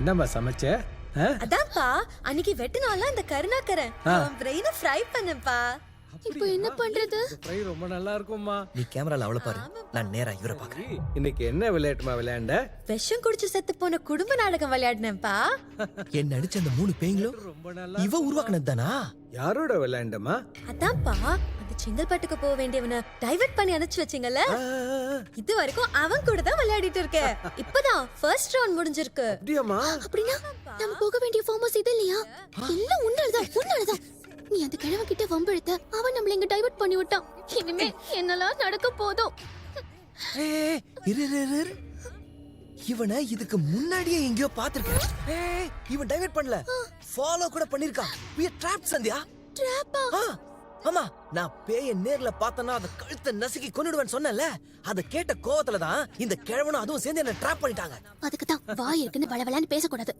என்னம்மா சமைச்ச? அதான்ப்பா அன்னைக்கு வெட்டினால அந்த கருணாகரன் பிரெயினை ஃப்ரை பண்ணப்பா. இப்போ என்ன பண்றது? ஃப்ரை ரொம்ப நல்லா இருக்கும்மா. நீ கேமரால அவளை பாரு, நான் நேரா இவரை பாக்குறேன். இன்னைக்கு என்ன விளையாட்டுமா விளையாண்ட? விஷம் குடிச்சு செத்து போன குடும்ப நாடகம் விளையாடினேன்ப்பா. என்ன அடிச்ச அந்த 3 பேங்களும் ரொம்ப நல்லா. இவ உருவாக்குனது தானா? யாரோட விளையாண்டமா? அதான்ப்பா அந்த செங்கல்பட்டுக்கு போக வேண்டியவனை டைவர்ட் பண்ணி அனுப்பிச்சு வச்சீங்கல்ல, இது வரைக்கும் அவன் கூட தான் விளையாடிட்டு இருக்க. இப்பதான் ஃபர்ஸ்ட் ரவுண்ட் முடிஞ்சிருக்கு. அப்படியாம்மா? அப்படின்னா நம்ம போக வேண்டிய ஃபார்ம் ஹவுஸ் இது இல்லையா? எல்லாம் உன்னாலதான். நீ அந்த கிழவன் கிட்ட வம்பிழுத்த, அவன் நம்மள இங்க டைவர்ட் பண்ணி விட்டான். இனிமே என்னெல்லாம் நடக்க போதும். ஏய், இரு இரு, இரு, இரு. இவனை இதுக்கு முன்னாடியே எங்கேயோ பாத்துருக்கேன். ஏய், இவன் டைவர்ட் பண்ணல, ஃபாலோ கூட பண்ணிருக்கான். we are trapped Sandhya. ட்ராப்பா? ஆமா, நான் பேய நேர்ல பார்த்தனா அத கழுத்தை நசுக்கி கொன்னுடுவேன்னு சொன்னேன்ல, அத கேட்ட கோவத்துல தான் இந்த கிழவனும் அதுவும் சேர்ந்து என்ன ட்ராப் பண்ணிட்டாங்க. அதுக்கு தான் வாய் இருக்குன்னு வளவளன்னு பேசக்கூடாது.